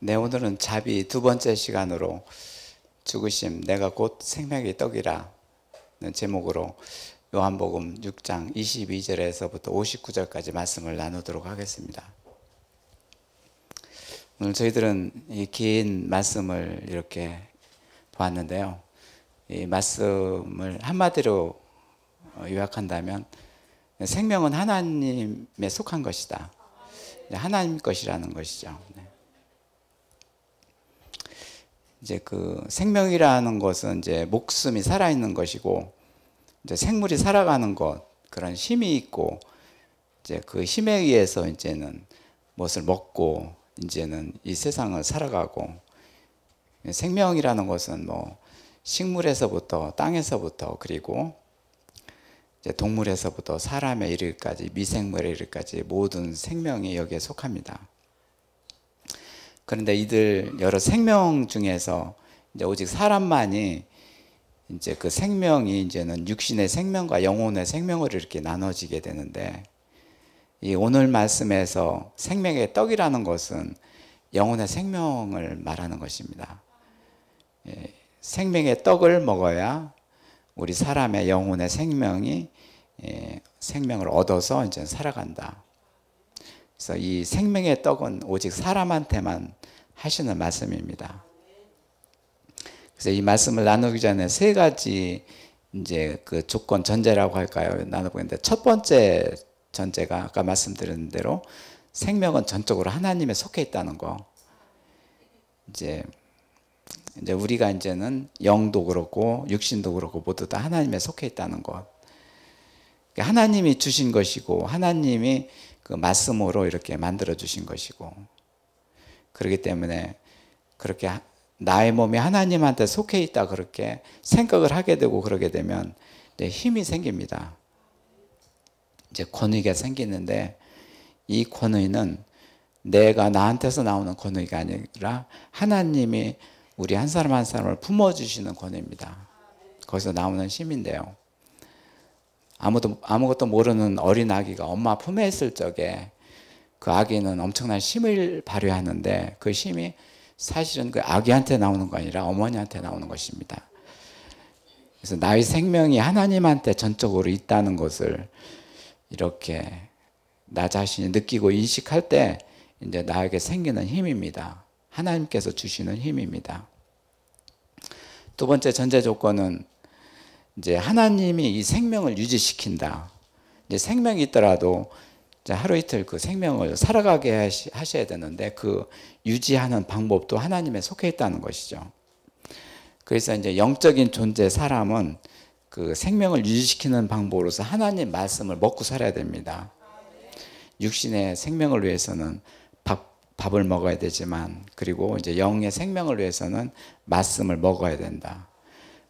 네, 오늘은 자비 두 번째 시간으로 죽으심 내가 곧 생명의 떡이라는 제목으로 요한복음 6장 22절에서부터 59절까지 말씀을 나누도록 하겠습니다. 오늘 저희들은 이 긴 말씀을 이렇게 보았는데요. 이 말씀을 한마디로 요약한다면 생명은 하나님에 속한 것이다. 하나님 것이라는 것이죠. 이제 그 생명이라는 것은 이제 목숨이 살아있는 것이고, 이제 생물이 살아가는 것, 그런 힘이 있고, 이제 그 힘에 의해서 이제는 무엇을 먹고, 이제는 이 세상을 살아가고, 생명이라는 것은 뭐 식물에서부터 땅에서부터 그리고 이제 동물에서부터 사람에 이르기까지 미생물에 이르기까지 모든 생명이 여기에 속합니다. 그런데 이들 여러 생명 중에서 이제 오직 사람만이 이제 그 생명이 이제는 육신의 생명과 영혼의 생명으로 이렇게 나눠지게 되는데, 이 오늘 말씀에서 생명의 떡이라는 것은 영혼의 생명을 말하는 것입니다. 생명의 떡을 먹어야 우리 사람의 영혼의 생명이 생명을 얻어서 이제 살아간다. 그래서 이 생명의 떡은 오직 사람한테만 하시는 말씀입니다. 그래서 이 말씀을 나누기 전에 세 가지 이제 그 조건 전제라고 할까요? 나눠보는데, 첫 번째 전제가 아까 말씀드린 대로 생명은 전적으로 하나님에 속해 있다는 거. 이제 우리가 이제는 영도 그렇고 육신도 그렇고 모두 다 하나님에 속해 있다는 것. 하나님이 주신 것이고 하나님이 그 말씀으로 이렇게 만들어 주신 것이고, 그렇기 때문에 그렇게 나의 몸이 하나님한테 속해 있다 그렇게 생각을 하게 되고 그러게 되면 이제 힘이 생깁니다. 이제 권위가 생기는데, 이 권위는 내가 나한테서 나오는 권위가 아니라 하나님이 우리 한 사람 한 사람을 품어주시는 권위입니다. 거기서 나오는 힘인데요. 아무것도 모르는 어린 아기가 엄마 품에 있을 적에 그 아기는 엄청난 힘을 발휘하는데, 그 힘이 사실은 그 아기한테 나오는 거 아니라 어머니한테 나오는 것입니다. 그래서 나의 생명이 하나님한테 전적으로 있다는 것을 이렇게 나 자신이 느끼고 인식할 때 이제 나에게 생기는 힘입니다. 하나님께서 주시는 힘입니다. 두 번째 전제 조건은 이제 하나님이 이 생명을 유지시킨다. 이제 생명이 있더라도 이제 하루 이틀 그 생명을 살아가게 하셔야 되는데, 그 유지하는 방법도 하나님에 속해 있다는 것이죠. 그래서 이제 영적인 존재 사람은 그 생명을 유지시키는 방법으로서 하나님 말씀을 먹고 살아야 됩니다. 육신의 생명을 위해서는 밥을 먹어야 되지만, 그리고 이제 영의 생명을 위해서는 말씀을 먹어야 된다.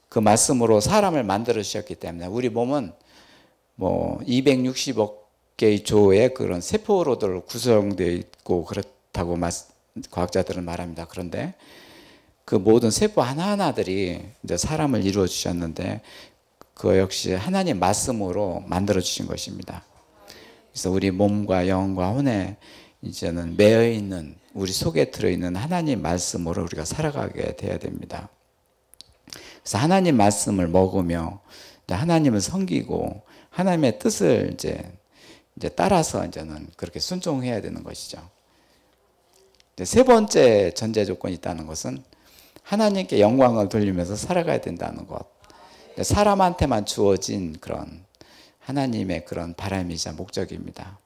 그 말씀으로 사람을 만들어 주셨기 때문에 우리 몸은 뭐 260억 개의 조의 그런 세포로들 구성되어 있고 그렇다고 과학자들은 말합니다. 그런데 그 모든 세포 하나하나들이 이제 사람을 이루어 주셨는데, 그 역시 하나님 말씀으로 만들어 주신 것입니다. 그래서 우리 몸과 영과 혼에 이제는 매여 있는, 우리 속에 들어있는 하나님 말씀으로 우리가 살아가게 돼야 됩니다. 그래서 하나님 말씀을 먹으며 하나님을 섬기고 하나님의 뜻을 이제 따라서 이제는 그렇게 순종해야 되는 것이죠. 세 번째 전제 조건이 있다는 것은 하나님께 영광을 돌리면서 살아가야 된다는 것. 사람한테만 주어진 그런 하나님의 그런 바람이자 목적입니다.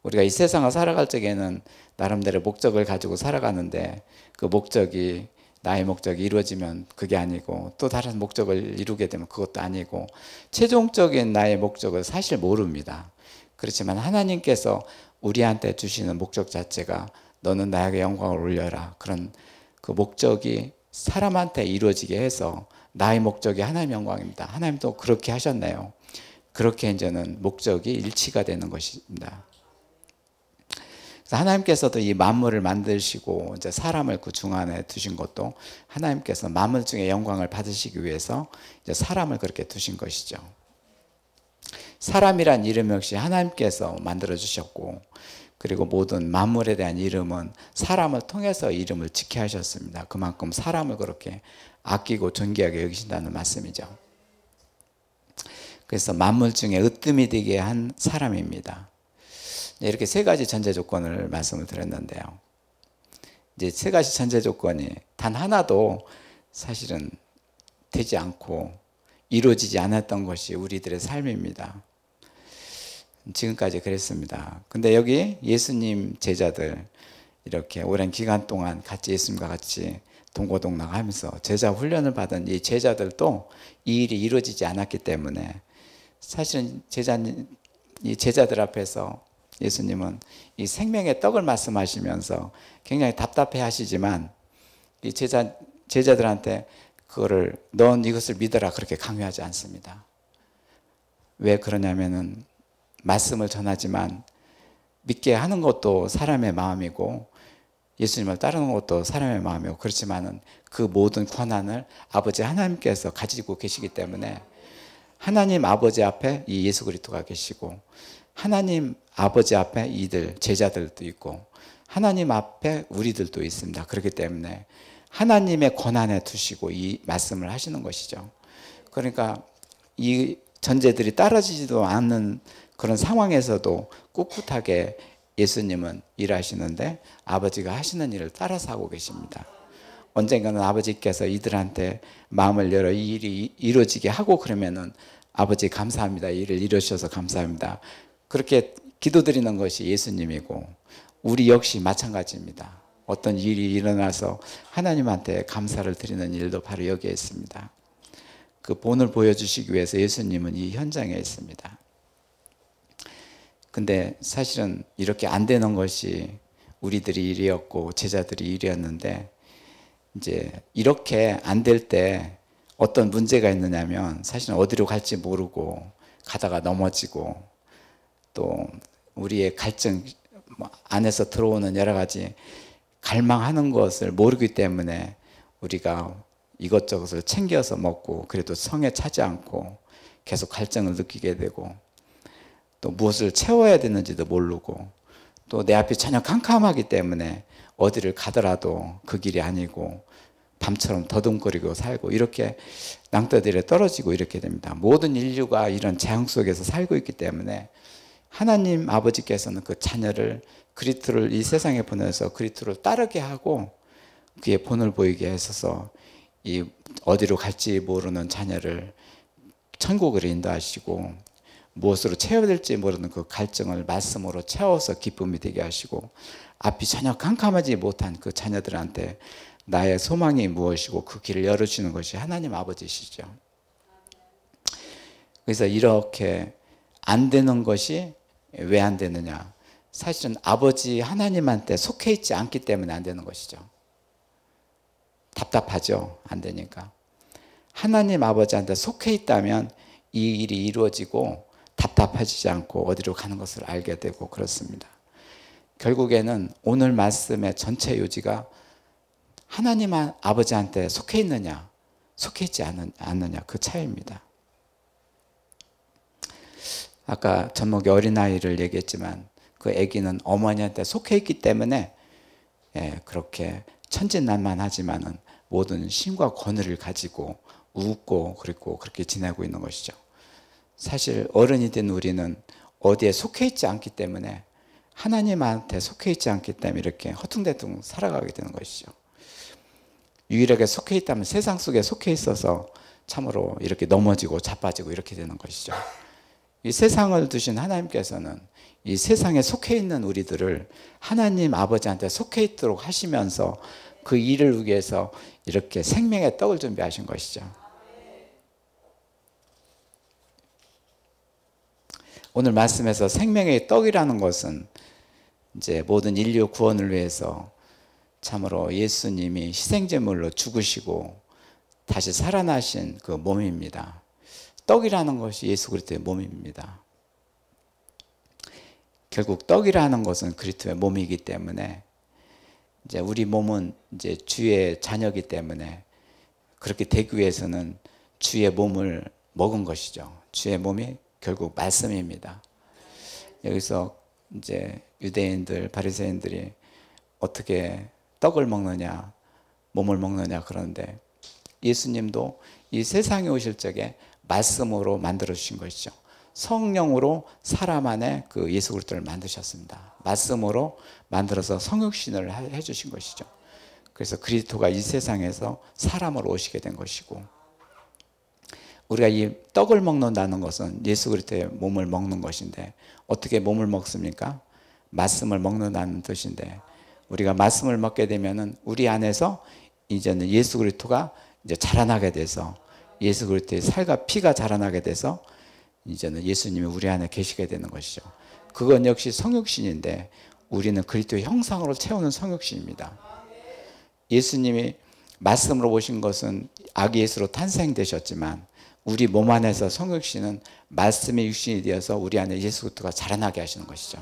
우리가 이 세상을 살아갈 적에는 나름대로 목적을 가지고 살아가는데, 그 목적이 나의 목적이 이루어지면 그게 아니고 또 다른 목적을 이루게 되면 그것도 아니고, 최종적인 나의 목적을 사실 모릅니다. 그렇지만 하나님께서 우리한테 주시는 목적 자체가 너는 나에게 영광을 올려라, 그런 그 목적이 사람한테 이루어지게 해서 나의 목적이 하나님 영광입니다. 하나님도 그렇게 하셨네요. 그렇게 이제는 목적이 일치가 되는 것입니다. 그래서 하나님께서도 이 만물을 만드시고 이제 사람을 그 중안에 두신 것도 하나님께서 만물 중에 영광을 받으시기 위해서 이제 사람을 그렇게 두신 것이죠. 사람이란 이름 역시 하나님께서 만들어 주셨고, 그리고 모든 만물에 대한 이름은 사람을 통해서 이름을 지켜 하셨습니다. 그만큼 사람을 그렇게 아끼고 존귀하게 여기신다는 말씀이죠. 그래서 만물 중에 으뜸이 되게 한 사람입니다. 이렇게 세 가지 전제 조건을 말씀을 드렸는데요. 이제 세 가지 전제 조건이 단 하나도 사실은 되지 않고 이루어지지 않았던 것이 우리들의 삶입니다. 지금까지 그랬습니다. 근데 여기 예수님 제자들 이렇게 오랜 기간 동안 같이 예수님과 같이 동고동락하면서 제자 훈련을 받은 이 제자들도 이 일이 이루어지지 않았기 때문에 사실은 이 제자들 앞에서 예수님은 이 생명의 떡을 말씀하시면서 굉장히 답답해 하시지만 이 제자들한테 그거를 넌 이것을 믿어라 그렇게 강요하지 않습니다. 왜 그러냐면은 말씀을 전하지만 믿게 하는 것도 사람의 마음이고 예수님을 따르는 것도 사람의 마음이고 그렇지만은 그 모든 권한을 아버지 하나님께서 가지고 계시기 때문에 하나님 아버지 앞에 이 예수 그리스도가 계시고 하나님 아버지 앞에 이들 제자들도 있고 하나님 앞에 우리들도 있습니다. 그렇기 때문에 하나님의 권한에 두시고 이 말씀을 하시는 것이죠. 그러니까 이 전제들이 따라지지도 않는 그런 상황에서도 꿋꿋하게 예수님은 일하시는데 아버지가 하시는 일을 따라서 하고 계십니다. 언젠가는 아버지께서 이들한테 마음을 열어 이 일이 이루어지게 하고 그러면은 아버지 감사합니다. 이 일을 이루셔서 감사합니다. 그렇게 기도드리는 것이 예수님이고 우리 역시 마찬가지입니다. 어떤 일이 일어나서 하나님한테 감사를 드리는 일도 바로 여기에 있습니다. 그 본을 보여주시기 위해서 예수님은 이 현장에 있습니다. 근데 사실은 이렇게 안 되는 것이 우리들이 일이었고 제자들이 일이었는데 이제 이렇게 안 될 때 어떤 문제가 있느냐면 사실은 어디로 갈지 모르고 가다가 넘어지고 또 우리의 갈증 안에서 들어오는 여러 가지 갈망하는 것을 모르기 때문에 우리가 이것저것을 챙겨서 먹고 그래도 성에 차지 않고 계속 갈증을 느끼게 되고 또 무엇을 채워야 되는지도 모르고 또 내 앞이 전혀 캄캄하기 때문에 어디를 가더라도 그 길이 아니고 밤처럼 더듬거리고 살고 이렇게 낭떠들에 떨어지고 이렇게 됩니다. 모든 인류가 이런 재앙 속에서 살고 있기 때문에 하나님 아버지께서는 그 자녀를 그리스도를 이 세상에 보내서 그리스도를 따르게 하고 그의 본을 보이게 하셔서 이 어디로 갈지 모르는 자녀를 천국으로 인도하시고 무엇으로 채워야 될지 모르는 그 갈증을 말씀으로 채워서 기쁨이 되게 하시고 앞이 전혀 캄캄하지 못한 그 자녀들한테 나의 소망이 무엇이고 그 길을 열어주는 것이 하나님 아버지시죠. 그래서 이렇게 안 되는 것이 왜 안 되느냐? 사실은 아버지 하나님한테 속해 있지 않기 때문에 안 되는 것이죠. 답답하죠. 안 되니까. 하나님 아버지한테 속해 있다면 이 일이 이루어지고 답답해지지 않고 어디로 가는 것을 알게 되고 그렇습니다. 결국에는 오늘 말씀의 전체 요지가 하나님 아버지한테 속해 있느냐 속해 있지 않느냐 그 차이입니다. 아까 젖먹이 어린아이를 얘기했지만 그 아기는 어머니한테 속해 있기 때문에 그렇게 천진난만하지만은 모든 힘과 권위를 가지고 웃고 그리고 그렇게 지내고 있는 것이죠. 사실 어른이 된 우리는 어디에 속해 있지 않기 때문에 하나님한테 속해 있지 않기 때문에 이렇게 허퉁대퉁 살아가게 되는 것이죠. 유일하게 속해 있다면 세상 속에 속해 있어서 참으로 이렇게 넘어지고 자빠지고 이렇게 되는 것이죠. 이 세상을 두신 하나님께서는 이 세상에 속해 있는 우리들을 하나님 아버지한테 속해 있도록 하시면서 그 일을 위해서 이렇게 생명의 떡을 준비하신 것이죠. 오늘 말씀에서 생명의 떡이라는 것은 이제 모든 인류 구원을 위해서 참으로 예수님이 희생제물로 죽으시고 다시 살아나신 그 몸입니다. 떡이라는 것이 예수 그리스도의 몸입니다. 결국 떡이라는 것은 그리스도의 몸이기 때문에 이제 우리 몸은 이제 주의 자녀이기 때문에 그렇게 되기 위해서는 주의 몸을 먹은 것이죠. 주의 몸이 결국 말씀입니다. 여기서 이제 유대인들, 바리새인들이 어떻게 떡을 먹느냐, 몸을 먹느냐 그러는데 예수님도 이 세상에 오실 적에 말씀으로 만들어 주신 것이죠. 성령으로 사람 안에 그 예수 그리스도를 만드셨습니다. 말씀으로 만들어서 성육신을 해 주신 것이죠. 그래서 그리스도가 이 세상에서 사람으로 오시게 된 것이고, 우리가 이 떡을 먹는다는 것은 예수 그리스도의 몸을 먹는 것인데, 어떻게 몸을 먹습니까? 말씀을 먹는다는 뜻인데, 우리가 말씀을 먹게 되면은 우리 안에서 이제는 예수 그리스도가 이제 자라나게 돼서, 예수 그리스도의 살과 피가 자라나게 돼서 이제는 예수님이 우리 안에 계시게 되는 것이죠. 그건 역시 성육신인데, 우리는 그리스도의 형상으로 채우는 성육신입니다. 예수님이 말씀으로 오신 것은 아기 예수로 탄생되셨지만, 우리 몸 안에서 성육신은 말씀의 육신이 되어서 우리 안에 예수 그리스도가 자라나게 하시는 것이죠.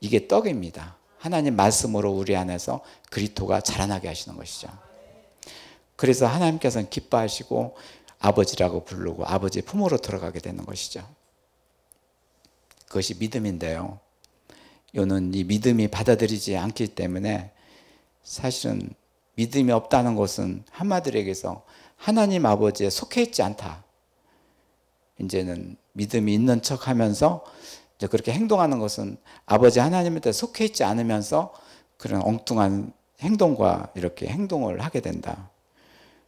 이게 떡입니다. 하나님 말씀으로 우리 안에서 그리스도가 자라나게 하시는 것이죠. 그래서 하나님께서는 기뻐하시고 아버지라고 부르고 아버지의 품으로 들어가게 되는 것이죠. 그것이 믿음인데요, 요는 이 믿음이 받아들이지 않기 때문에, 사실은 믿음이 없다는 것은 한마디로 얘기해서 하나님 아버지에 속해 있지 않다. 이제는 믿음이 있는 척 하면서 이제 그렇게 행동하는 것은 아버지 하나님한테 속해 있지 않으면서 그런 엉뚱한 행동과 이렇게 행동을 하게 된다.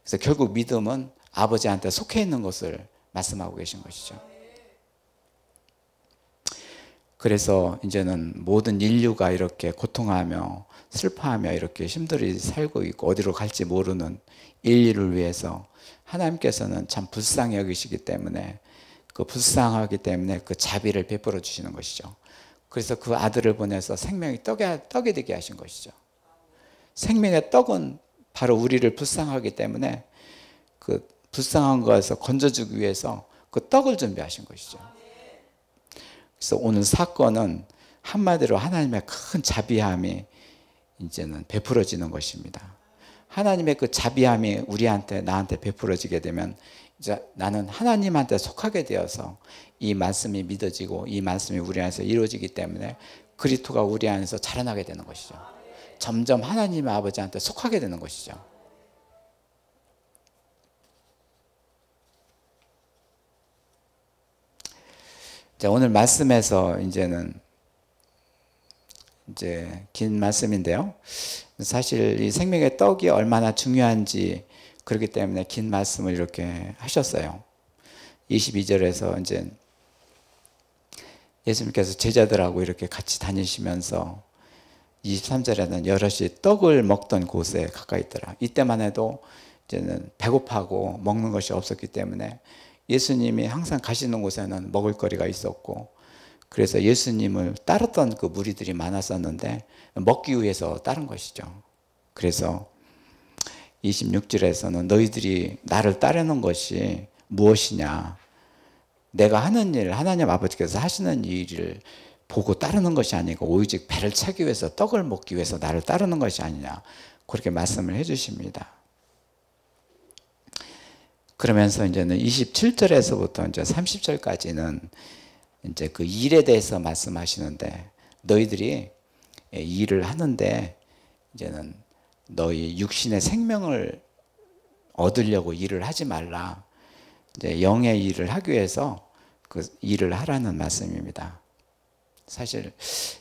그래서 결국 믿음은 아버지한테 속해 있는 것을 말씀하고 계신 것이죠. 그래서 이제는 모든 인류가 이렇게 고통하며 슬퍼하며 이렇게 힘들이 살고 있고 어디로 갈지 모르는 인류를 위해서 하나님께서는 참 불쌍히 여기시기 때문에, 그 불쌍하기 때문에 그 자비를 베풀어 주시는 것이죠. 그래서 그 아들을 보내서 생명이 떡이 되게 하신 것이죠. 생명의 떡은 바로 우리를 불쌍하기 때문에 그 불쌍한 것에서 건져주기 위해서 그 떡을 준비하신 것이죠. 그래서 오늘 사건은 한마디로 하나님의 큰 자비함이 이제는 베풀어지는 것입니다. 하나님의 그 자비함이 우리한테, 나한테 베풀어지게 되면 이제 나는 하나님한테 속하게 되어서 이 말씀이 믿어지고 이 말씀이 우리 안에서 이루어지기 때문에 그리스도가 우리 안에서 자라나게 되는 것이죠. 점점 하나님 아버지한테 속하게 되는 것이죠. 자, 오늘 말씀에서 이제는 이제 긴 말씀인데요, 사실 이 생명의 떡이 얼마나 중요한지, 그렇기 때문에 긴 말씀을 이렇게 하셨어요. 22절에서 이제 예수님께서 제자들하고 이렇게 같이 다니시면서 23절에는 여럿이 떡을 먹던 곳에 가까이 있더라. 이때만 해도 이제는 배고파고 먹는 것이 없었기 때문에 예수님이 항상 가시는 곳에는 먹을 거리가 있었고, 그래서 예수님을 따랐던 그 무리들이 많았었는데 먹기 위해서 따른 것이죠. 그래서 26절에서는 너희들이 나를 따르는 것이 무엇이냐, 내가 하는 일, 하나님 아버지께서 하시는 일을 보고 따르는 것이 아니고 오직 배를 차기 위해서, 떡을 먹기 위해서 나를 따르는 것이 아니냐, 그렇게 말씀을 해 주십니다. 그러면서 이제는 27절에서부터 이제 30절까지는 이제 그 일에 대해서 말씀하시는데, 너희들이 일을 하는데 이제는 너희 육신의 생명을 얻으려고 일을 하지 말라. 이제 영의 일을 하기 위해서 그 일을 하라는 말씀입니다. 사실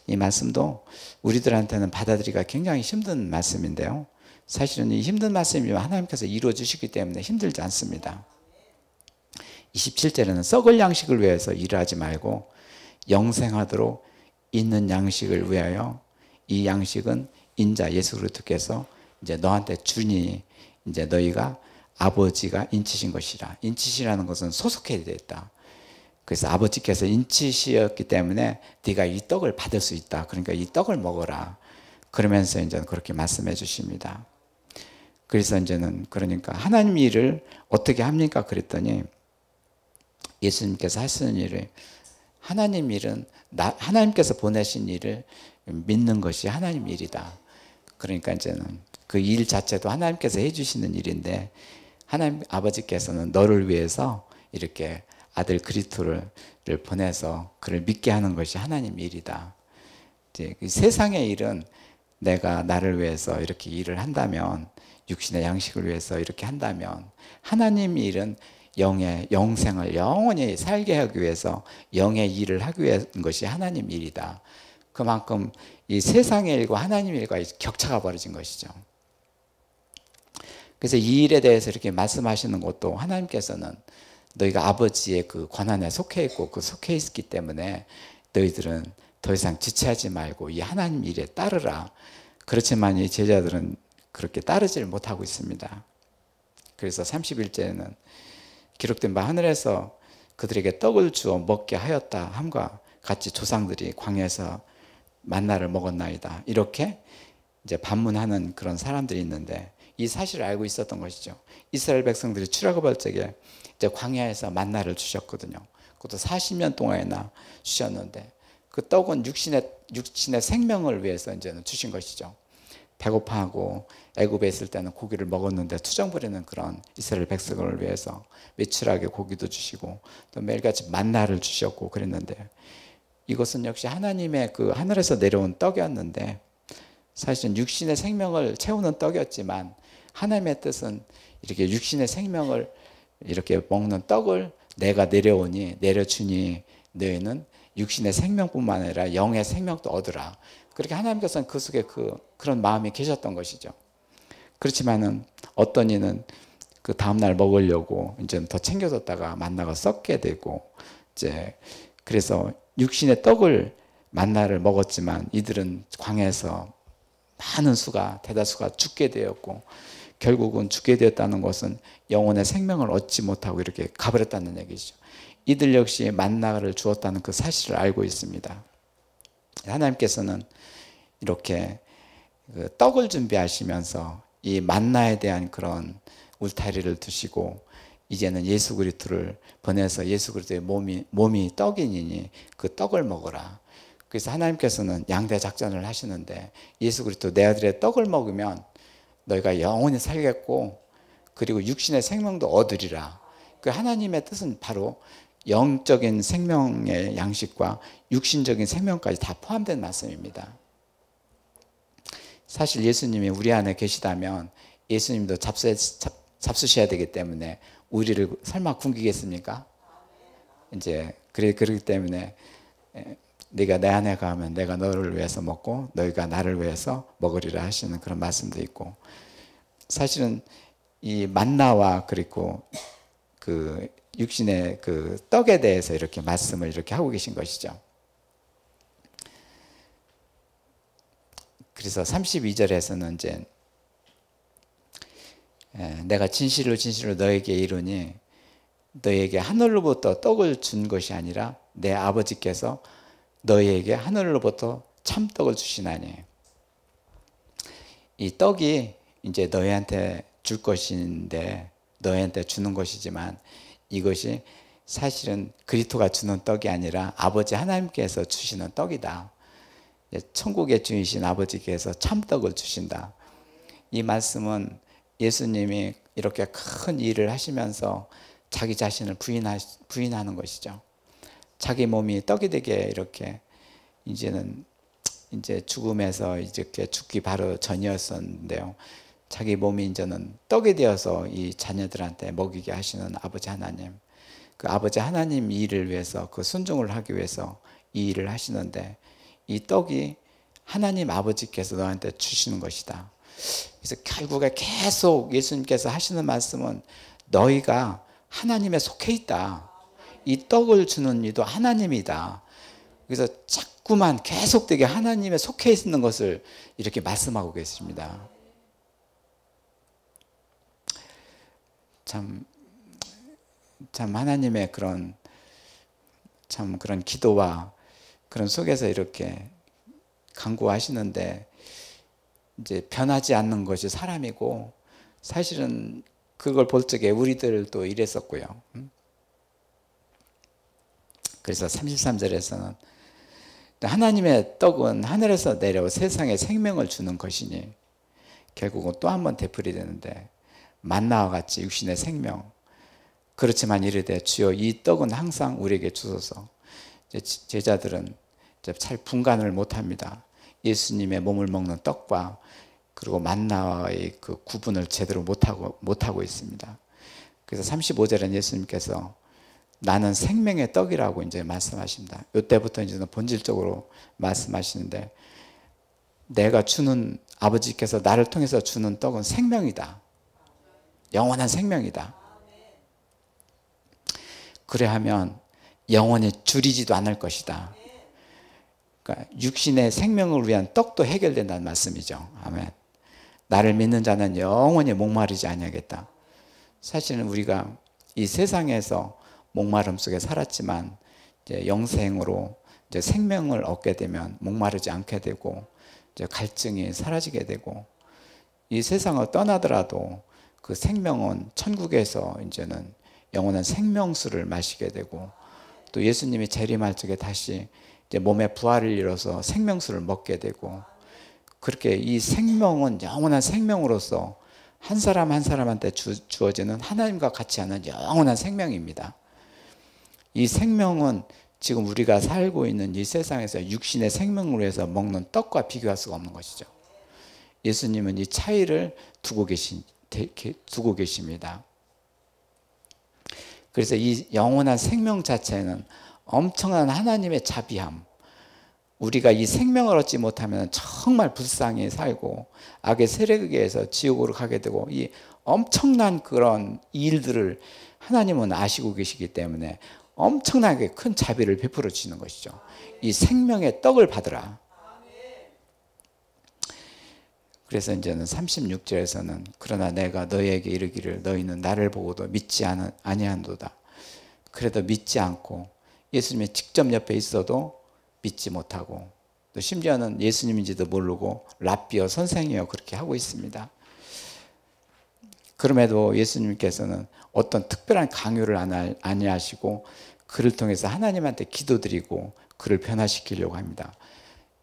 이 말씀도 우리들한테는 받아들이기가 굉장히 힘든 말씀인데요, 사실은 이 힘든 말씀이지만 하나님께서 이루어 주시기 때문에 힘들지 않습니다. 27절에는 썩을 양식을 위해서 일하지 말고 영생하도록 있는 양식을 위하여, 이 양식은 인자 예수 그리스도께서 이제 너한테 주니 이제 너희가 아버지가 인치신 것이라. 인치시라는 것은 소속해야 됐다. 그래서 아버지께서 인치시였기 때문에 네가 이 떡을 받을 수 있다. 그러니까 이 떡을 먹어라. 그러면서 이제 그렇게 말씀해 주십니다. 그래서 이제는 그러니까 하나님 일을 어떻게 합니까? 그랬더니 예수님께서 하시는 일을, 하나님 일은 하나님께서 보내신 일을 믿는 것이 하나님 일이다. 그러니까 이제는 그 일 자체도 하나님께서 해주시는 일인데, 하나님 아버지께서는 너를 위해서 이렇게 아들 그리스도를 보내서 그를 믿게 하는 것이 하나님 일이다. 이제 그 세상의 일은 내가 나를 위해서 이렇게 일을 한다면, 육신의 양식을 위해서 이렇게 한다면, 하나님 일은 영의 영생을 영원히 살게 하기 위해서 영의 일을 하기 위한 것이 하나님 일이다. 그만큼 이 세상의 일과 하나님 일과 격차가 벌어진 것이죠. 그래서 이 일에 대해서 이렇게 말씀하시는 것도, 하나님께서는 너희가 아버지의 그 권한에 속해 있고 그 속해 있기 때문에 너희들은 더 이상 지체하지 말고 이 하나님 일에 따르라. 그렇지만 이 제자들은 그렇게 따르지를 못하고 있습니다. 그래서 31절에는 기록된 바 하늘에서 그들에게 떡을 주어 먹게 하였다 함과 같이 조상들이 광야에서 만나를 먹었나이다. 이렇게 이제 반문하는 그런 사람들이 있는데, 이 사실을 알고 있었던 것이죠. 이스라엘 백성들이 출애굽할 적에 이제 광야에서 만나를 주셨거든요. 그것도 40년 동안이나 주셨는데, 그 떡은 육신의 생명을 위해서 이제는 주신 것이죠. 배고파하고 애굽에 있을 때는 고기를 먹었는데 투정 부리는 그런 이스라엘 백성을 위해서 매출하게 고기도 주시고 또 매일같이 만나를 주셨고 그랬는데, 이것은 역시 하나님의 그 하늘에서 내려온 떡이었는데, 사실은 육신의 생명을 채우는 떡이었지만, 하나님의 뜻은 이렇게 육신의 생명을 이렇게 먹는 떡을 내가 내려주니 너희는 육신의 생명뿐만 아니라 영의 생명도 얻으라. 그렇게 하나님께서는 그 속에 그런 마음이 계셨던 것이죠. 그렇지만은 어떤 이는 그 다음날 먹으려고 이제 더 챙겨뒀다가 만나가 썩게 되고, 이제 그래서 육신의 떡을 만나를 먹었지만 이들은 광야에서 많은 대다수가 죽게 되었고, 결국은 죽게 되었다는 것은 영혼의 생명을 얻지 못하고 이렇게 가버렸다는 얘기죠. 이들 역시 만나를 주었다는 그 사실을 알고 있습니다. 하나님께서는 이렇게 그 떡을 준비하시면서 이 만나에 대한 그런 울타리를 두시고, 이제는 예수 그리스도를 보내서 예수 그리스도의 몸이 떡이니 그 떡을 먹어라. 그래서 하나님께서는 양대 작전을 하시는데, 예수 그리스도 내 아들의 떡을 먹으면 너희가 영원히 살겠고 그리고 육신의 생명도 얻으리라. 그 하나님의 뜻은 바로 영적인 생명의 양식과 육신적인 생명까지 다 포함된 말씀입니다. 사실 예수님이 우리 안에 계시다면 예수님도 잡수셔야 되기 때문에 우리를 설마 굶기겠습니까? 이제 그렇기 때문에 네가 내 안에 가면 내가 너를 위해서 먹고 너희가 나를 위해서 먹으리라 하시는 그런 말씀도 있고, 사실은 이 만나와 그리고 그 육신의 그 떡에 대해서 이렇게 말씀을 이렇게 하고 계신 것이죠. 그래서 32절에서는 이제 내가 진실로 너에게 이르니 너에게 하늘로부터 떡을 준 것이 아니라 내 아버지께서 너희에게 하늘로부터 참떡을 주시나니. 이 떡이 이제 너희한테 줄 것인데, 너희한테 주는 것이지만 이것이 사실은 그리스도가 주는 떡이 아니라 아버지 하나님께서 주시는 떡이다. 천국의 주이신 아버지께서 참떡을 주신다. 이 말씀은 예수님이 이렇게 큰 일을 하시면서 자기 자신을 부인하는 것이죠. 자기 몸이 떡이 되게 이렇게 이제는 이제 죽음에서 이렇게 죽기 바로 전이었었는데요. 자기 몸이 이제는 떡이 되어서 이 자녀들한테 먹이게 하시는 아버지 하나님, 그 아버지 하나님 일을 위해서 그 순종을 하기 위해서 이 일을 하시는데, 이 떡이 하나님 아버지께서 너한테 주시는 것이다. 그래서 결국에 계속 예수님께서 하시는 말씀은 너희가 하나님에 속해 있다. 이 떡을 주는 이도 하나님이다. 그래서 자꾸만 계속되게 하나님에 속해 있는 것을 이렇게 말씀하고 계십니다. 참 하나님의 그런 기도와 그런 속에서 이렇게 간구하시는데, 이제 변하지 않는 것이 사람이고, 사실은 그걸 볼 적에 우리들도 이랬었고요. 그래서 33절에서는 하나님의 떡은 하늘에서 내려 세상에 생명을 주는 것이니 결국은 또 한 번 되풀이 되는데, 만나와 같이 육신의 생명, 그렇지만 이르되 주여 이 떡은 항상 우리에게 주소서. 제자들은 잘 분간을 못합니다. 예수님의 몸을 먹는 떡과 그리고 만나의 그 구분을 제대로 못하고 있습니다. 그래서 35절에 예수님께서 나는 생명의 떡이라고 이제 말씀하십니다. 이때부터 이제는 본질적으로 말씀하시는데, 내가 주는, 아버지께서 나를 통해서 주는 떡은 생명이다. 영원한 생명이다. 그래야하면 영원히 줄이지도 않을 것이다. 그러니까 육신의 생명을 위한 떡도 해결된다는 말씀이죠. 아멘. 나를 믿는 자는 영원히 목마르지 아니하겠다. 사실은 우리가 이 세상에서 목마름 속에 살았지만 이제 영생으로 이제 생명을 얻게 되면 목마르지 않게 되고 이제 갈증이 사라지게 되고, 이 세상을 떠나더라도 그 생명은 천국에서 이제는 영원한 생명수를 마시게 되고, 또 예수님이 재림할 적에 다시 이제 몸의 부활을 이뤄서 생명수를 먹게 되고, 그렇게 이 생명은 영원한 생명으로서 한 사람 한 사람한테 주어지는 하나님과 같이 하는 영원한 생명입니다. 이 생명은 지금 우리가 살고 있는 이 세상에서 육신의 생명으로 해서 먹는 떡과 비교할 수가 없는 것이죠. 예수님은 이 차이를 두고 계십니다. 그래서 이 영원한 생명 자체는 엄청난 하나님의 자비함, 우리가 이 생명을 얻지 못하면 정말 불쌍히 살고 악의 세력에서 지옥으로 가게 되고, 이 엄청난 그런 일들을 하나님은 아시고 계시기 때문에 엄청나게 큰 자비를 베풀어 주시는 것이죠. 이 생명의 떡을 받으라. 그래서 이제는 36절에서는 그러나 내가 너희에게 이르기를 너희는 나를 보고도 믿지 아니한도다. 그래도 믿지 않고 예수님이 직접 옆에 있어도 믿지 못하고, 또 심지어는 예수님인지도 모르고 랍비여 선생이여 그렇게 하고 있습니다. 그럼에도 예수님께서는 어떤 특별한 강요를 아니하시고 그를 통해서 하나님한테 기도드리고 그를 변화시키려고 합니다.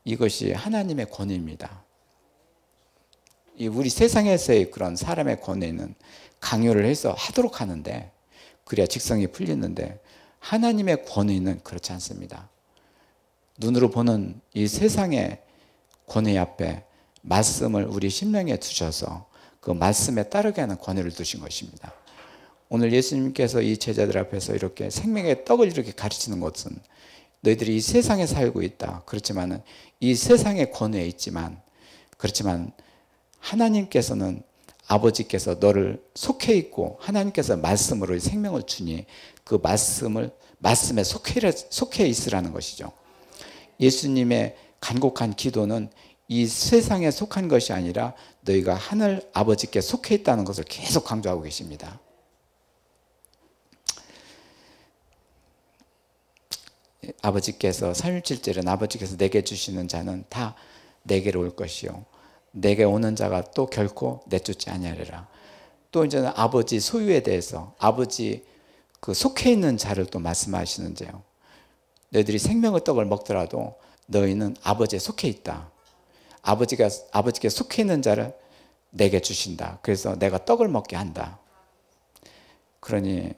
이것이 하나님의 권위입니다. 우리 세상에서의 그런 사람의 권위는 강요를 해서 하도록 하는데, 그래야 직성이 풀리는데, 하나님의 권위는 그렇지 않습니다. 눈으로 보는 이 세상의 권위 앞에 말씀을 우리 심령에 두셔서 그 말씀에 따르게 하는 권위를 두신 것입니다. 오늘 예수님께서 이 제자들 앞에서 이렇게 생명의 떡을 이렇게 가르치는 것은, 너희들이 이 세상에 살고 있다. 그렇지만 이 세상의 권위에 있지만, 그렇지만 하나님께서는, 아버지께서 너를 속해 있고 하나님께서 말씀으로 생명을 주니 그 말씀에 속해 있으라는 것이죠. 예수님의 간곡한 기도는 이 세상에 속한 것이 아니라 너희가 하늘 아버지께 속해 있다는 것을 계속 강조하고 계십니다. 아버지께서 37절은 아버지께서 내게 주시는 자는 다 내게로 올 것이요 내게 오는 자가 또 결코 내쫓지 아니하리라. 또 이제는 아버지 소유에 대해서, 아버지 그 속해 있는 자를 또 말씀하시는데요, 너희들이 생명의 떡을 먹더라도 너희는 아버지에 속해 있다. 아버지께 속해 있는 자를 내게 주신다. 그래서 내가 떡을 먹게 한다. 그러니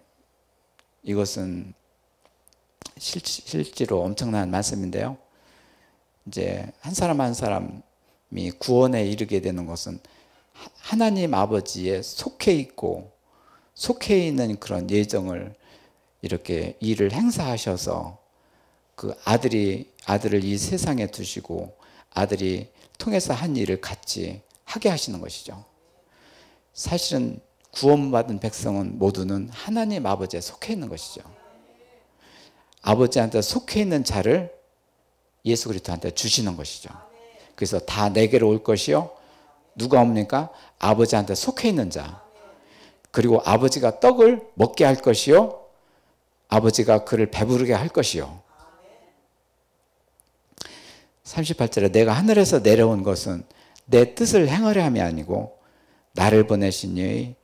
이것은 실제로 엄청난 말씀인데요, 이제 한 사람 한 사람이 구원에 이르게 되는 것은 하나님 아버지에 속해 있고 속해 있는 그런 예정을 이렇게 일을 행사하셔서 그 아들을 이 세상에 두시고 아들이 통해서 한 일을 같이 하게 하시는 것이죠. 사실은 구원받은 백성은 모두는 하나님 아버지에 속해 있는 것이죠. 아버지한테 속해 있는 자를 예수 그리스도한테 주시는 것이죠. 그래서 다 내게로 올 것이요, 누가 옵니까? 아버지한테 속해 있는 자. 그리고 아버지가 떡을 먹게 할 것이요, 아버지가 그를 배부르게 할 것이요. 38절에 내가 하늘에서 내려온 것은 내 뜻을 행하려 함이 아니고 나를 보내신 이의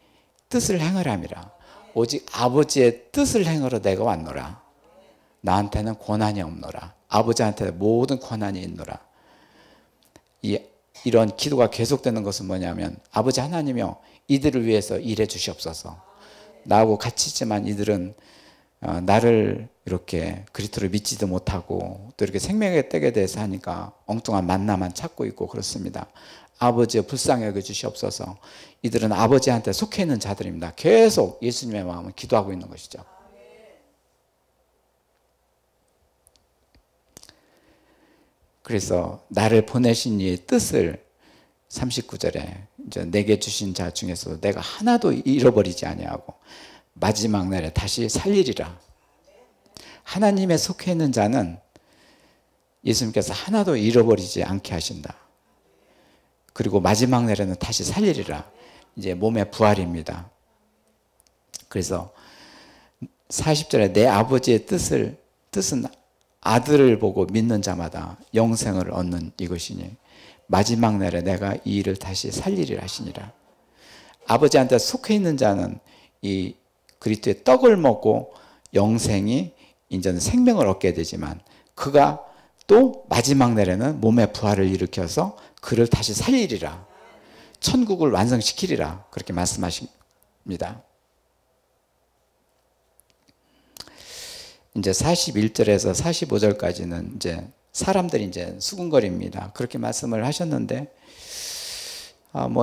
뜻을 행하려 함이라. 오직 아버지의 뜻을 행하러 내가 왔노라. 나한테는 권한이 없노라. 아버지한테 모든 권한이 있노라. 이런 기도가 계속되는 것은 뭐냐면, 아버지 하나님이여 이들을 위해서 일해 주시옵소서. 나하고 같이 있지만 이들은 나를 이렇게 그리스도를 믿지도 못하고 또 이렇게 생명의 떡에 대해서 하니까 엉뚱한 만나만 찾고 있고 그렇습니다. 아버지여 불쌍히 여겨 주시옵소서. 이들은 아버지한테 속해 있는 자들입니다. 계속 예수님의 마음을 기도하고 있는 것이죠. 그래서 나를 보내신 이의 뜻을 39절에 이제 내게 주신 자 중에서 내가 하나도 잃어버리지 아니하고 마지막 날에 다시 살리리라. 하나님의 속해 있는 자는 예수님께서 하나도 잃어버리지 않게 하신다. 그리고 마지막 날에는 다시 살리리라. 이제 몸의 부활입니다. 그래서 40절에 내 아버지의 뜻은 아들을 보고 믿는 자마다 영생을 얻는 이것이니 마지막 날에 내가 이 일을 다시 살리리라 하시니라. 아버지한테 속해 있는 자는 이 그리스도의 떡을 먹고 영생이 이제는 생명을 얻게 되지만 그가 또 마지막 날에는 몸의 부활을 일으켜서 그를 다시 살리리라. 천국을 완성시키리라. 그렇게 말씀하십니다. 이제 41절에서 45절까지는 이제 사람들이 이제 수군거립니다. 그렇게 말씀을 하셨는데,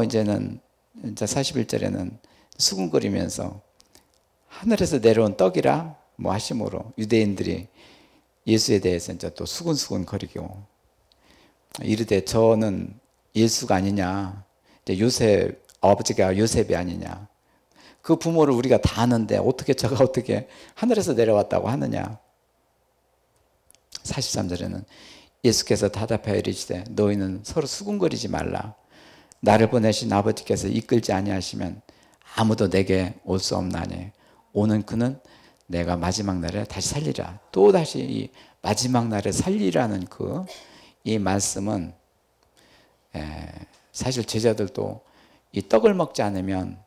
이제는 이제 41절에는 수군거리면서 하늘에서 내려온 떡이라 하심으로 유대인들이 예수에 대해서 이제 또 수군수군 거리고 이르되 저는 예수가 아니냐, 이제 요셉 아버지가 요셉이 아니냐, 그 부모를 우리가 다 아는데 어떻게 저가 어떻게 하늘에서 내려왔다고 하느냐. 43절에는 예수께서 대답하여 이르시되 너희는 서로 수군거리지 말라. 나를 보내신 아버지께서 이끌지 아니하시면 아무도 내게 올 수 없나니 오는 그는 내가 마지막 날에 다시 살리라. 또 다시 이 마지막 날에 살리라는 이 말씀은 사실 제자들도 이 떡을 먹지 않으면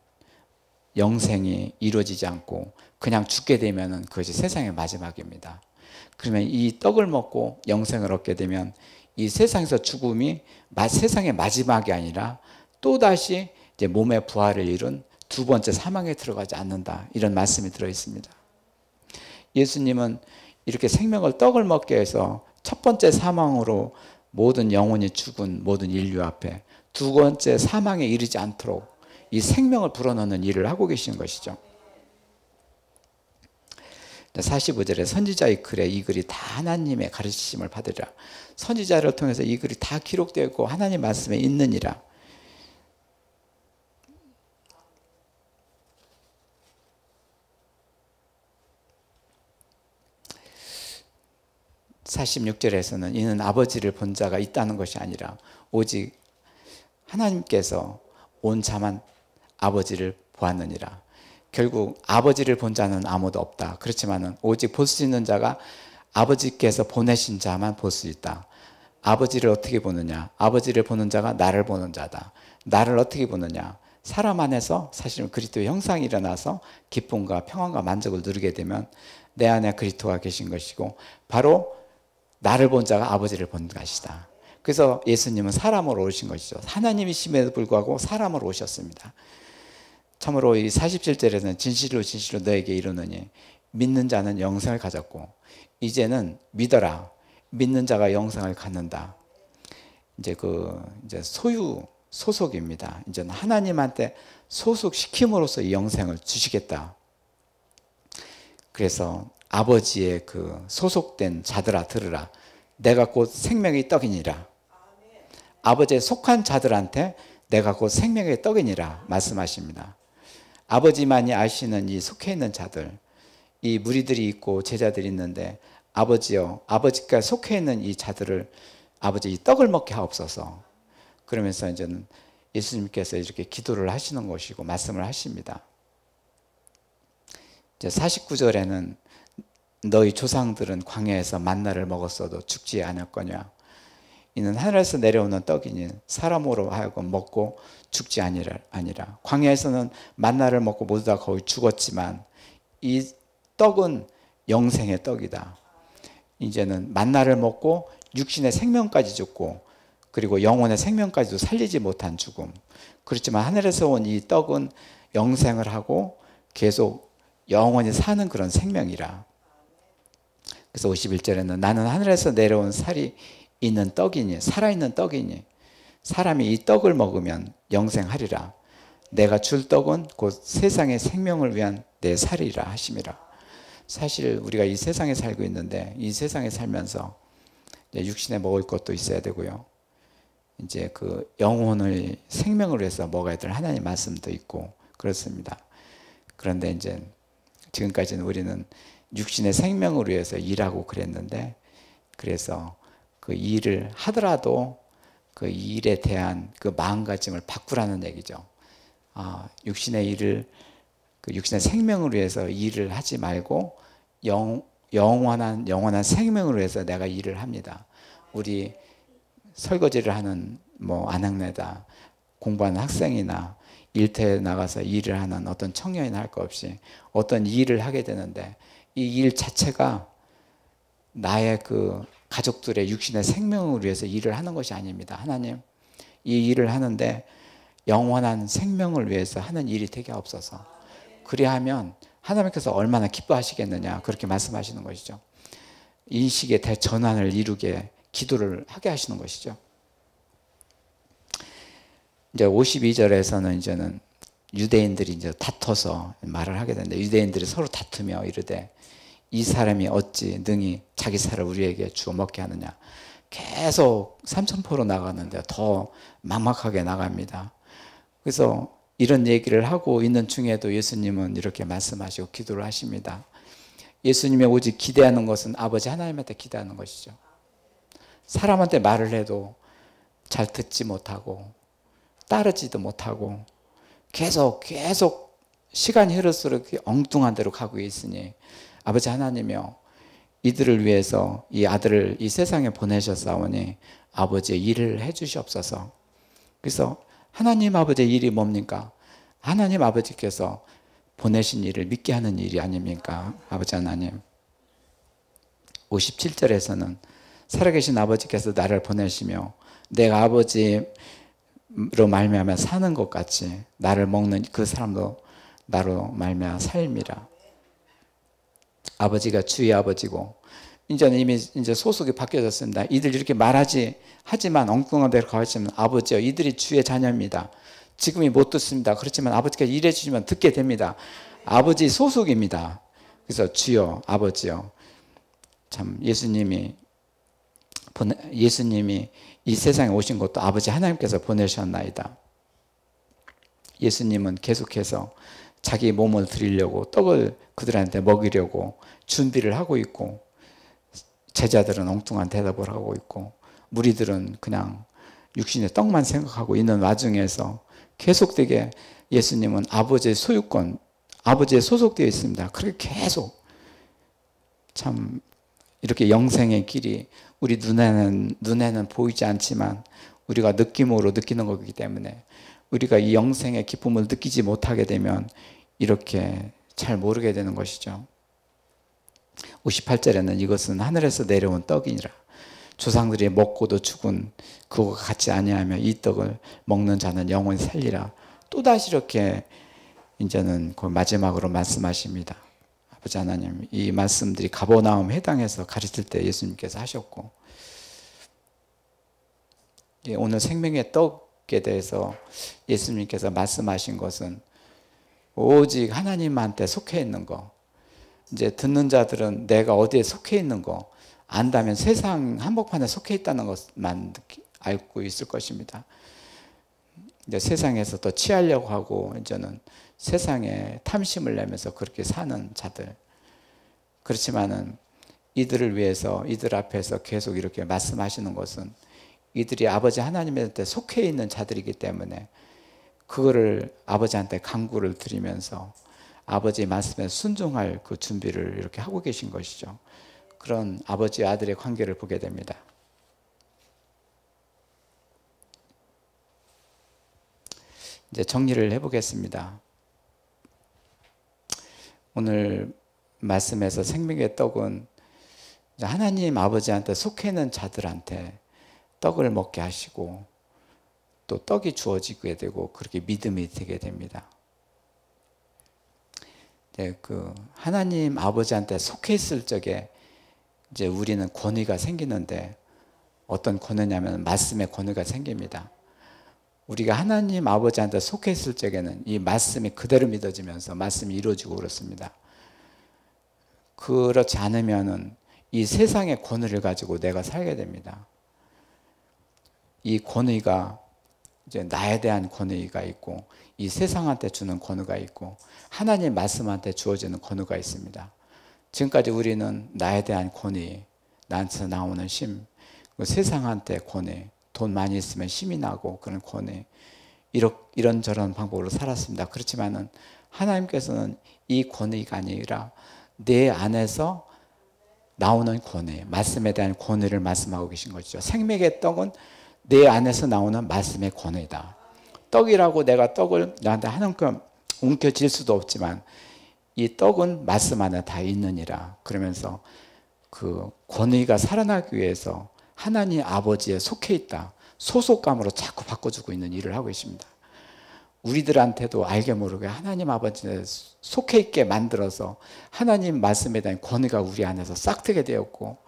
영생이 이루어지지 않고 그냥 죽게 되면 그것이 세상의 마지막입니다. 그러면 이 떡을 먹고 영생을 얻게 되면 이 세상에서 죽음이 세상의 마지막이 아니라 또다시 이제 몸의 부활을 이룬 두 번째 사망에 들어가지 않는다. 이런 말씀이 들어 있습니다. 예수님은 이렇게 생명을 떡을 먹게 해서 첫 번째 사망으로 모든 영혼이 죽은 모든 인류 앞에 두 번째 사망에 이르지 않도록 이 생명을 불어넣는 일을 하고 계신 것이죠. 45절에 선지자의 글에 이 글이 다 하나님의 가르치심을 받으리라. 선지자를 통해서 이 글이 다 기록되어 있고 하나님 말씀에 있느니라. (46절에서는) 이는 아버지를 본 자가 있다는 것이 아니라 오직 하나님께서 온 자만 아버지를 보았느니라. 결국 아버지를 본 자는 아무도 없다. 그렇지만 오직 볼 수 있는 자가 아버지께서 보내신 자만 볼 수 있다. 아버지를 어떻게 보느냐? 아버지를 보는 자가 나를 보는 자다. 나를 어떻게 보느냐? 사람 안에서 사실은 그리스도의 형상이 일어나서 기쁨과 평안과 만족을 누리게 되면 내 안에 그리스도가 계신 것이고 바로 나를 본 자가 아버지를 본 것이다. 그래서 예수님은 사람으로 오신 것이죠. 하나님이심에도 불구하고 사람으로 오셨습니다. 참으로 이 47절에는 진실로 진실로 너에게 이르노니 믿는 자는 영생을 가졌고 이제는 믿어라. 믿는 자가 영생을 갖는다. 이제 이제 소속입니다. 이제는 하나님한테 소속시킴으로써 이 영생을 주시겠다. 그래서 아버지의 소속된 자들아 들으라. 내가 곧 생명의 떡이니라. 아버지에 속한 자들한테 내가 곧 생명의 떡이니라 말씀하십니다. 아버지만이 아시는 이 속해 있는 자들, 이 무리들이 있고 제자들이 있는데 아버지여, 아버지께 속해 있는 이 자들을 아버지 이 떡을 먹게 하옵소서. 그러면서 이제는 예수님께서 이렇게 기도를 하시는 것이고 말씀을 하십니다. 이제 49절에는 너희 조상들은 광야에서 만나를 먹었어도 죽지 않았거냐. 이는 하늘에서 내려오는 떡이니 사람으로 하여금 먹고 죽지 아니라. 광야에서는 만나를 먹고 모두 다 거의 죽었지만 이 떡은 영생의 떡이다. 이제는 만나를 먹고 육신의 생명까지 죽고 그리고 영혼의 생명까지도 살리지 못한 죽음. 그렇지만 하늘에서 온 이 떡은 영생을 하고 계속 영원히 사는 그런 생명이라. 그래서 51절에는 나는 하늘에서 내려온 살이 있는 떡이니 살아있는 떡이니 사람이 이 떡을 먹으면 영생하리라. 내가 줄 떡은 곧 세상의 생명을 위한 내 살이라 하심이라. 사실 우리가 이 세상에 살고 있는데 이 세상에 살면서 육신에 먹을 것도 있어야 되고요. 이제 그 영혼의 생명을 위해서 먹어야 될 하나님 말씀도 있고 그렇습니다. 그런데 이제 지금까지는 우리는 육신의 생명을 위해서 일하고 그랬는데 그래서 그 일을 하더라도 그 일에 대한 그 마음가짐을 바꾸라는 얘기죠. 육신의 일을 그 육신의 생명을 위해서 일을 하지 말고 영원한 생명을 위해서 내가 일을 합니다. 우리 설거지를 하는 뭐 아낙네다 공부하는 학생이나 일터에 나가서 일을 하는 어떤 청년이나 할 것 없이 어떤 일을 하게 되는데 이 일 자체가 나의 그 가족들의 육신의 생명을 위해서 일을 하는 것이 아닙니다. 하나님, 이 일을 하는데 영원한 생명을 위해서 하는 일이 되게 없어서 그리하면 하나님께서 얼마나 기뻐하시겠느냐 그렇게 말씀하시는 것이죠. 인식의 대전환을 이루게 기도를 하게 하시는 것이죠. 이제 52절에서는 이제는 유대인들이 이제 다퉈서 말을 하게 되는데 유대인들이 서로 다투며 이르되 이 사람이 어찌 능히 자기 살을 우리에게 주어 먹게 하느냐. 계속 삼천포로 나가는데 더 막막하게 나갑니다. 그래서 이런 얘기를 하고 있는 중에도 예수님은 이렇게 말씀하시고 기도를 하십니다. 예수님이 오직 기대하는 것은 아버지 하나님한테 기대하는 것이죠. 사람한테 말을 해도 잘 듣지 못하고 따르지도 못하고 계속 시간이 흐를수록 엉뚱한 데로 가고 있으니 아버지 하나님이여 이들을 위해서 이 아들을 이 세상에 보내셨사오니 아버지의 일을 해 주시옵소서. 그래서 하나님 아버지의 일이 뭡니까? 하나님 아버지께서 보내신 일을 믿게 하는 일이 아닙니까? 아버지 하나님. 57절에서는 살아계신 아버지께서 나를 보내시며 내가 아버지로 말미암아 사는 것 같이 나를 먹는 그 사람도 나로 말미암아 삶이라. 아버지가 주의 아버지고 이제는 이미 이제 소속이 바뀌어졌습니다. 이들 이렇게 하지만 엉뚱한 데로 가시면 아버지요 이들이 주의 자녀입니다. 지금이 못 듣습니다. 그렇지만 아버지께서 일해 주시면 듣게 됩니다. 아버지 소속입니다. 그래서 주여 아버지요. 참 예수님이 이 세상에 오신 것도 아버지 하나님께서 보내셨나이다. 예수님은 계속해서 자기 몸을 드리려고 떡을 그들한테 먹이려고 준비를 하고 있고 제자들은 엉뚱한 대답을 하고 있고 무리들은 그냥 육신의 떡만 생각하고 있는 와중에서 계속되게 예수님은 아버지의 소유권, 아버지에 소속되어 있습니다. 그렇게 계속 참 이렇게 영생의 길이 우리 눈에는 보이지 않지만 우리가 느낌으로 느끼는 거기 때문에 우리가 이 영생의 기쁨을 느끼지 못하게 되면 이렇게 잘 모르게 되는 것이죠. 58절에는 이것은 하늘에서 내려온 떡이니라. 조상들이 먹고도 죽은 그거 같지 아니하며 이 떡을 먹는 자는 영원히 살리라. 또다시 이렇게 이제는 그 마지막으로 말씀하십니다. 아버지 하나님, 이 말씀들이 가버나움 회당에서 가르칠 때 예수님께서 하셨고 오늘 생명의 떡에 대해서 예수님께서 말씀하신 것은 오직 하나님한테 속해 있는 거. 이제 듣는 자들은 내가 어디에 속해 있는 거 안다면 세상 한복판에 속해 있다는 것만 알고 있을 것입니다. 이제 세상에서 더 취하려고 하고 이제는 세상에 탐심을 내면서 그렇게 사는 자들. 그렇지만은 이들을 위해서 이들 앞에서 계속 이렇게 말씀하시는 것은 이들이 아버지 하나님한테 속해 있는 자들이기 때문에 그거를 아버지한테 간구를 드리면서 아버지의 말씀에 순종할 그 준비를 이렇게 하고 계신 것이죠. 그런 아버지 아들의 관계를 보게 됩니다. 이제 정리를 해보겠습니다. 오늘 말씀에서 생명의 떡은 하나님 아버지한테 속해 있는 자들한테 떡을 먹게 하시고 또 떡이 주어지게 되고 그렇게 믿음이 되게 됩니다. 네, 그 하나님 아버지한테 속해 있을 적에 이제 우리는 권위가 생기는데 어떤 권위냐면 말씀의 권위가 생깁니다. 우리가 하나님 아버지한테 속해 있을 적에는 이 말씀이 그대로 믿어지면서 말씀이 이루어지고 그렇습니다. 그렇지 않으면은 이 세상의 권위를 가지고 내가 살게 됩니다. 이 권위가 이제 나에 대한 권위가 있고 이 세상한테 주는 권위가 있고 하나님 말씀한테 주어지는 권위가 있습니다. 지금까지 우리는 나에 대한 권위, 나한테서 나오는 힘, 세상한테 권위, 돈 많이 있으면 힘이 나고 그런 권위, 이런저런 방법으로 살았습니다. 그렇지만은 하나님께서는 이 권위가 아니라 내 안에서 나오는 권위, 말씀에 대한 권위를 말씀하고 계신 것이죠. 생명의 떡은 내 안에서 나오는 말씀의 권위다. 떡이라고 내가 떡을 나한테 하나님께 움켜쥘 수도 없지만 이 떡은 말씀 안에 다 있느니라. 그러면서 그 권위가 살아나기 위해서 하나님 아버지에 속해 있다. 소속감으로 자꾸 바꿔주고 있는 일을 하고 계십니다. 우리들한테도 알게 모르게 하나님 아버지에 속해 있게 만들어서 하나님 말씀에 대한 권위가 우리 안에서 싹트게 되었고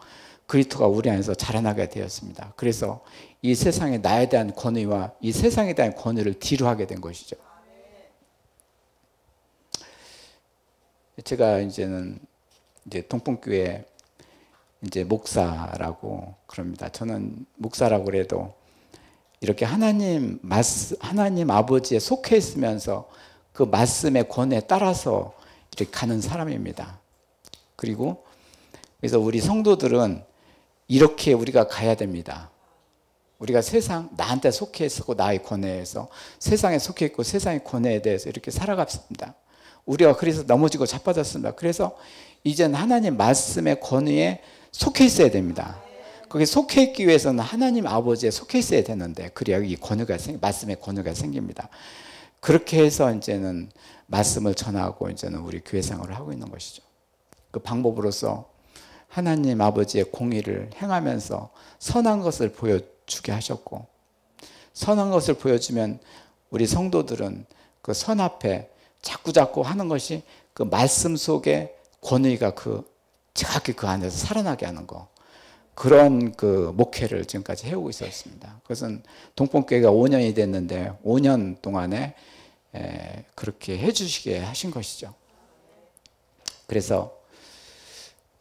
그리스도가 우리 안에서 자라나게 되었습니다. 그래서 이 세상에 나에 대한 권위와 이 세상에 대한 권위를 뒤로 하게 된 것이죠. 제가 이제는 동풍교회 이제 목사라고 그럽니다. 저는 목사라고 그래도 이렇게 하나님 아버지에 속해 있으면서 그 말씀의 권위에 따라서 이렇게 가는 사람입니다. 그리고 그래서 우리 성도들은 이렇게 우리가 가야 됩니다. 우리가 나한테 속해 있고 나의 권위에서 세상에 속해 있고 세상의 권위에 대해서 이렇게 살아갑니다. 우리가 그래서 넘어지고 자빠졌습니다. 그래서 이제는 하나님 말씀의 권위에 속해 있어야 됩니다. 거기에 속해 있기 위해서는 하나님 아버지에 속해 있어야 되는데 그래야 이 권위가 말씀의 권위가 생깁니다. 그렇게 해서 이제는 말씀을 전하고 이제는 우리 교회 생활을 하고 있는 것이죠. 그 방법으로서 하나님 아버지의 공의를 행하면서 선한 것을 보여주게 하셨고 선한 것을 보여주면 우리 성도들은 그 선 앞에 자꾸자꾸 하는 것이 그 말씀 속에 권위가 정확히 그 안에서 살아나게 하는 거 그런 그 목회를 지금까지 해오고 있었습니다. 그것은 동pon교회가 5년이 됐는데 5년 동안에 그렇게 해주시게 하신 것이죠. 그래서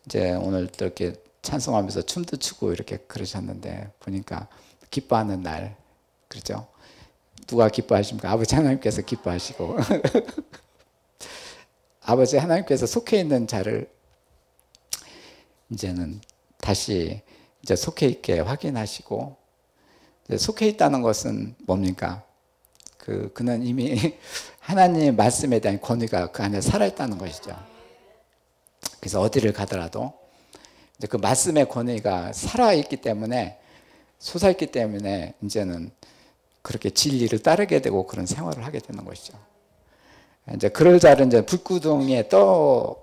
이제 오늘 또 이렇게 찬송하면서 춤도 추고 이렇게 그러셨는데 보니까 기뻐하는 날, 그렇죠? 누가 기뻐하십니까? 아버지 하나님께서 기뻐하시고 아버지 하나님께서 속해 있는 자를 이제는 다시 이제 속해 있게 확인하시고 이제 속해 있다는 것은 뭡니까? 그는 이미 하나님의 말씀에 대한 권위가 그 안에 살아있다는 것이죠. 그래서 어디를 가더라도 이제 그 말씀의 권위가 살아있기 때문에 솟아있기 때문에 이제는 그렇게 진리를 따르게 되고 그런 생활을 하게 되는 것이죠. 이제 그럴 자를 이제 불구덩이에 떠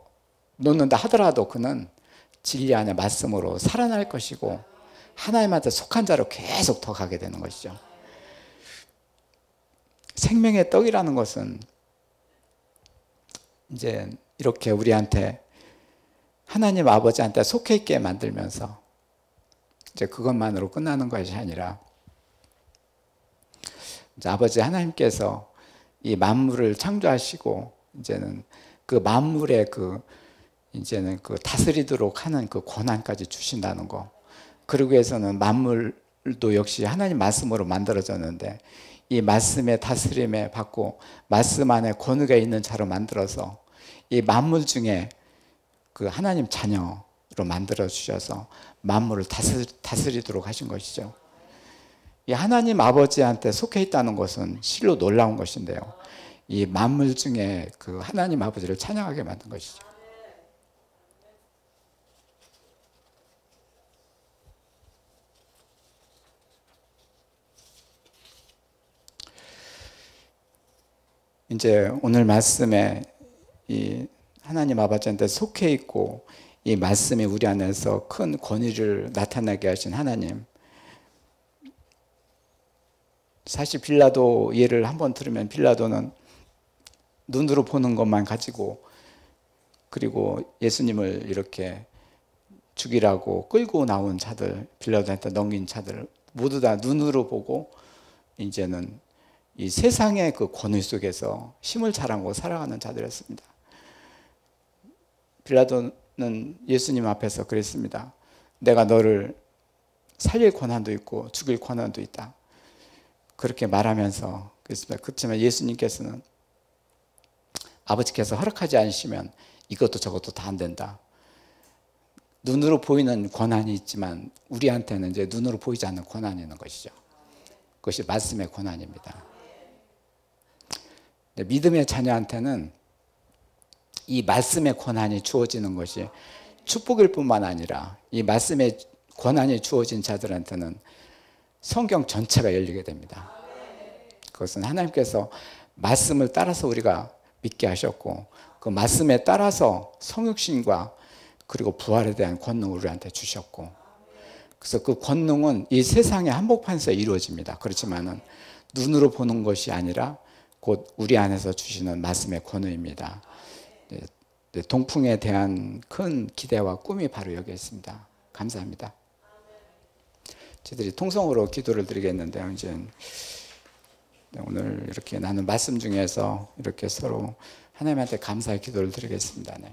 놓는다 하더라도 그는 진리 안에 말씀으로 살아날 것이고 하나님한테 속한 자로 계속 더 가게 되는 것이죠. 생명의 떡이라는 것은 이제 이렇게 우리한테 하나님 아버지한테 속해 있게 만들면서 이제 그것만으로 끝나는 것이 아니라 이제 아버지 하나님께서 이 만물을 창조하시고 이제는 그 만물의 이제는 다스리도록 하는 그 권한까지 주신다는 거. 그러기 위해서는 만물도 역시 하나님 말씀으로 만들어졌는데 이 말씀의 다스림에 받고 말씀 안에 권위가 있는 자로 만들어서 이 만물 중에 그 하나님 자녀로 만들어 주셔서 만물을 다스리도록 하신 것이죠. 이 하나님 아버지한테 속해 있다는 것은 실로 놀라운 것인데요. 이 만물 중에 그 하나님 아버지를 찬양하게 만든 것이죠. 이제 오늘 말씀에 이 하나님 아버지한테 속해 있고 이 말씀이 우리 안에서 큰 권위를 나타나게 하신 하나님. 사실 빌라도 예를 한번 들으면 빌라도는 눈으로 보는 것만 가지고 그리고 예수님을 이렇게 죽이라고 끌고 나온 자들, 빌라도한테 넘긴 자들 모두 다 눈으로 보고 이제는 이 세상의 그 권위 속에서 힘을 자랑하고 살아가는 자들이었습니다. 빌라도는 예수님 앞에서 그랬습니다. 내가 너를 살릴 권한도 있고 죽일 권한도 있다. 그렇게 말하면서 그랬습니다. 그렇지만 예수님께서는 아버지께서 허락하지 않으시면 이것도 저것도 다 안 된다. 눈으로 보이는 권한이 있지만 우리한테는 이제 눈으로 보이지 않는 권한이 있는 것이죠. 그것이 말씀의 권한입니다. 믿음의 자녀한테는 이 말씀의 권한이 주어지는 것이 축복일 뿐만 아니라 이 말씀의 권한이 주어진 자들한테는 성경 전체가 열리게 됩니다. 그것은 하나님께서 말씀을 따라서 우리가 믿게 하셨고 그 말씀에 따라서 성육신과 그리고 부활에 대한 권능을 우리한테 주셨고 그래서 그 권능은 이 세상의 한복판에서 이루어집니다. 그렇지만은 눈으로 보는 것이 아니라 곧 우리 안에서 주시는 말씀의 권능입니다. 동풍에 대한 큰 기대와 꿈이 바로 여기 있습니다. 감사합니다. 저희들이 통성으로 기도를 드리겠는데요. 이제 오늘 이렇게 나눈 말씀 중에서 이렇게 서로 하나님한테 감사의 기도를 드리겠습니다. 네.